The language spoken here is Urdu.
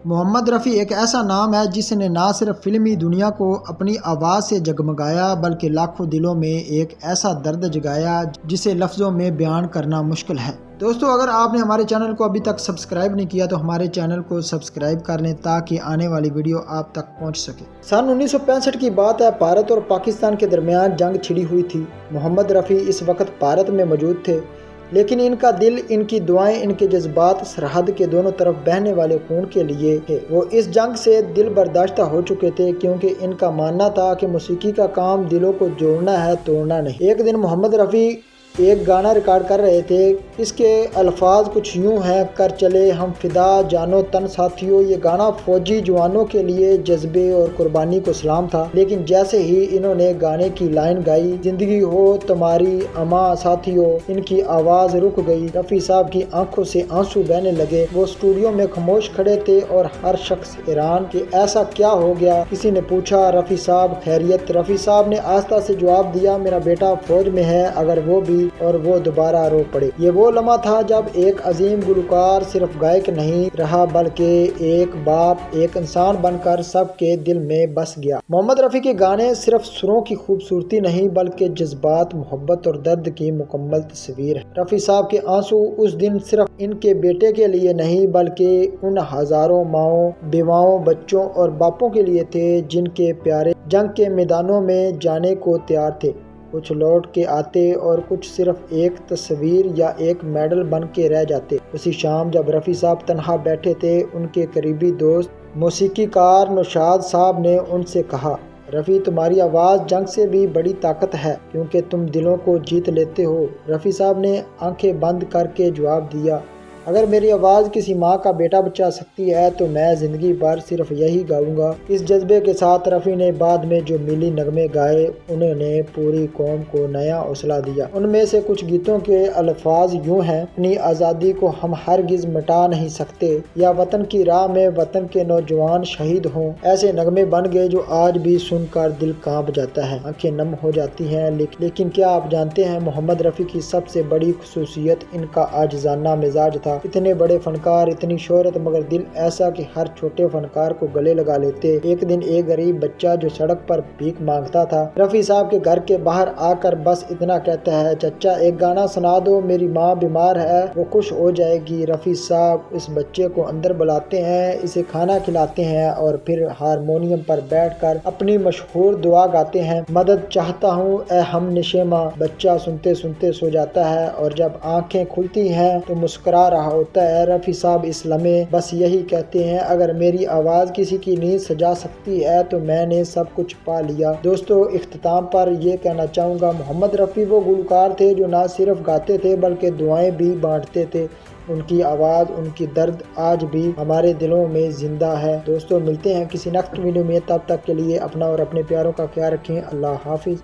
محمد رفیع ایک ایسا نام ہے جس نے نہ صرف فلمی دنیا کو اپنی آواز سے جگمگایا بلکہ لاکھوں دلوں میں ایک ایسا درد جگایا جسے لفظوں میں بیان کرنا مشکل ہے۔ دوستو، اگر آپ نے ہمارے چینل کو ابھی تک سبسکرائب نہیں کیا تو ہمارے چینل کو سبسکرائب کر لیں تاکہ آنے والی ویڈیو آپ تک پہنچ سکے۔ سن 1965 کی بات ہے، بھارت اور پاکستان کے درمیان جنگ چھڑی ہوئی تھی۔ محمد رفیع اس وقت بھارت میں موجود تھے، لیکن ان کا دل، ان کی دعائیں، ان کے جذبات سرحد کے دونوں طرف بہنے والے خون کے لیے تھے۔ وہ اس جنگ سے دل برداشتہ ہو چکے تھے کیونکہ ان کا ماننا تھا کہ موسیقی کا کام دلوں کو جوڑنا ہے، توڑنا نہیں۔ ایک دن محمد رفیع ایک گانا ریکارڈ کر رہے تھے۔ اس کے الفاظ کچھ یوں ہیں: کر چلے ہم فدا جانو تن ساتھیوں۔ یہ گانا فوجی جوانوں کے لیے جذبے اور قربانی کو سلام تھا، لیکن جیسے ہی انہوں نے گانے کی لائن گائی، زندگی ہو تمہاری اماں ساتھیوں، ان کی آواز رک گئی۔ رفیع صاحب کی آنکھوں سے آنسو بہنے لگے۔ وہ اسٹوڈیو میں خاموش کھڑے تھے اور ہر شخص حیران کہ ایسا کیا ہو گیا۔ کسی نے پوچھا، رفیع صاحب خیریت؟ رفیع صاحب نے آہستہ سے جواب دیا، میرا بیٹا فوج میں ہے اگر وہ بھی، اور وہ دوبارہ رو پڑے۔ یہ وہ لمحہ تھا جب ایک عظیم گلوکار صرف گائک نہیں رہا بلکہ ایک باپ، ایک انسان بن کر سب کے دل میں بس گیا۔ محمد رفیع کے گانے صرف سروں کی خوبصورتی نہیں بلکہ جذبات، محبت اور درد کی مکمل تصویر ہے۔ رفیع صاحب کے آنسو اس دن صرف ان کے بیٹے کے لیے نہیں بلکہ ان ہزاروں ماؤں، بیواؤں، بچوں اور باپوں کے لیے تھے جن کے پیارے جنگ کے میدانوں میں جانے کو تیار تھے۔ کچھ لوٹ کے آتے اور کچھ صرف ایک تصویر یا ایک میڈل بن کے رہ جاتے۔ اسی شام جب رفیع صاحب تنہا بیٹھے تھے، ان کے قریبی دوست موسیقی کار نوشاد صاحب نے ان سے کہا، رفیع تمہاری آواز جنگ سے بھی بڑی طاقت ہے کیونکہ تم دلوں کو جیت لیتے ہو۔ رفیع صاحب نے آنکھیں بند کر کے جواب دیا، اگر میری آواز کسی ماں کا بیٹا بچا سکتی ہے تو میں زندگی بھر صرف یہی گاؤں گا۔ اس جذبے کے ساتھ رفیع نے بعد میں جو ملی نغمے گائے، انہوں نے پوری قوم کو نیا حوصلہ دیا۔ ان میں سے کچھ گیتوں کے الفاظ یوں ہیں: اپنی آزادی کو ہم ہرگز مٹا نہیں سکتے، یا وطن کی راہ میں وطن کے نوجوان شہید ہوں۔ ایسے نغمے بن گئے جو آج بھی سن کر دل کانپ جاتا ہے، آنکھیں نم ہو جاتی ہیں۔ لیکن کیا آپ جانتے ہیں، محمد رفیع کی سب سے بڑی خصوصیت ان کا عاجزانہ مزاج تھا۔ اتنے بڑے فنکار، اتنی شہرت، مگر دل ایسا کہ ہر چھوٹے فنکار کو گلے لگا لیتے۔ ایک دن ایک غریب بچہ جو سڑک پر بھیک مانگتا تھا، رفیع صاحب کے گھر کے باہر آ کر بس اتنا کہتا ہے، چچا ایک گانا سنا دو، میری ماں بیمار ہے، وہ خوش ہو جائے گی۔ رفیع صاحب اس بچے کو اندر بلاتے ہیں، اسے کھانا کھلاتے ہیں اور پھر ہارمونیم پر بیٹھ کر اپنی مشہور دعا گاتے ہیں، مدد چاہتا ہوں اے ہم نشیماں۔ بچہ سنتے سنتے سو جاتا ہے اور جب آنکھیں کھلتی ہیں تو مسکرا رہا ہوتا ہے۔ رفیع صاحب اس لمحے بس یہی کہتے ہیں، اگر میری آواز کسی کی نیند سجا سکتی ہے تو میں نے سب کچھ پا لیا۔ دوستو، اختتام پر یہ کہنا چاہوں گا، محمد رفیع وہ گلوکار تھے جو نہ صرف گاتے تھے بلکہ دعائیں بھی بانٹتے تھے۔ ان کی آواز، ان کی درد آج بھی ہمارے دلوں میں زندہ ہے۔ دوستو، ملتے ہیں کسی نیکسٹ ویڈیو میں، تب تک کے لیے اپنا اور اپنے پیاروں کا خیال رکھیں۔ اللہ حافظ۔